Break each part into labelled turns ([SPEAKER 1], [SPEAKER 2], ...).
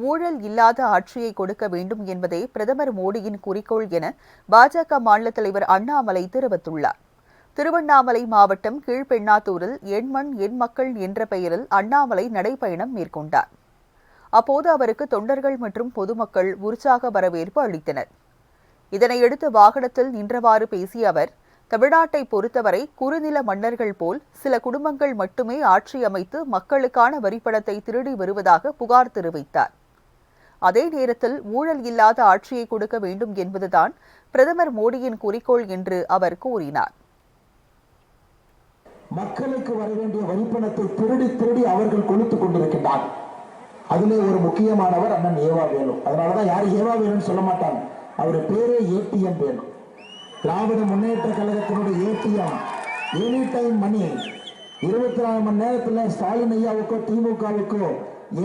[SPEAKER 1] ஊழல் இல்லாத ஆட்சியை கொடுக்க வேண்டும் என்பதே பிரதமர் மோடியின் குறிக்கோள் என பாஜக மாநில தலைவர் அண்ணாமலை தெரிவித்துள்ளார். திருவண்ணாமலை மாவட்டம் கீழ்பெண்ணாத்தூரில் என் மண் என் மக்கள் என்ற பெயரில் அண்ணாமலை நடைபயணம் மேற்கொண்டார். அப்போது அவருக்கு தொண்டர்கள் மற்றும் பொதுமக்கள் உற்சாக வரவேற்பு அளித்தனர். இதனையடுத்து வாகனத்தில் நின்றவாறு பேசிய அவர், தமிழ்நாட்டை பொறுத்தவரை குறுநில மன்னர்கள் போல் சில குடும்பங்கள் மட்டுமே ஆட்சி அமைத்து மக்களுக்கான வரிப்பணத்தை திருடி வருவதாக புகார் தெரிவித்தார். அதே நேரத்தில் ஊழல் இல்லாத ஆட்சியை கொடுக்க வேண்டும் என்பதுதான் பிரதமர் மோடியின் குறிக்கோள் என்று அவர் கூறினார்.
[SPEAKER 2] மக்களுக்கு வர வேண்டிய வரிப்பணத்தை திருடி திருடி அவர்கள் கொளுத்துக் கொண்டிருக்கின்றார். அதிலே ஒரு முக்கியமானவர் அண்ணன் ஏவா வேலு. அதனாலதான் யாரும் ஏவா வேலுன்னு சொல்ல மாட்டாங்க. அவர் பேரே ஏடிஎம் வேலு. திராவிட முன்னேற்ற கழகத்தினுடைய ஏடிஎம், எனி டைம் மணி. 24 மணி நேரத்தில் ஸ்டாலின் ஐயாவுக்கோ திமுகவுக்கோ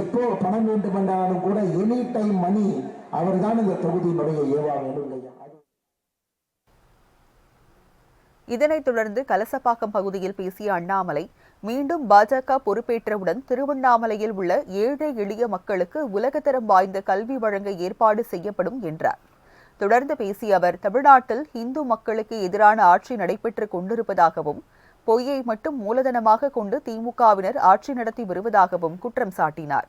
[SPEAKER 2] எப்போ பணம் வேண்டும் என்றாலும் கூட எனி டைம் மணி அவர் தான் இந்த தொகுதியினுடைய ஏவா வேலு.
[SPEAKER 1] இதனைத் தொடர்ந்து கலசப்பாக்கம் பகுதியில் பேசிய அண்ணாமலை, மீண்டும் பாஜக பொறுப்பேற்றவுடன் திருவண்ணாமலையில் உள்ள ஏழை எளிய மக்களுக்கு உலகத்தரம் வாய்ந்த கல்வி வழங்க ஏற்பாடு செய்யப்படும் என்றார். தொடர்ந்து பேசிய அவர், தமிழ்நாட்டில் இந்து மக்களுக்கு எதிரான ஆட்சி நடைபெற்றுக் கொண்டிருப்பதாகவும், பொய்யை மட்டும் மூலதனமாக கொண்டு திமுகவினர் ஆட்சி நடத்தி வருவதாகவும் குற்றம் சாட்டினார்.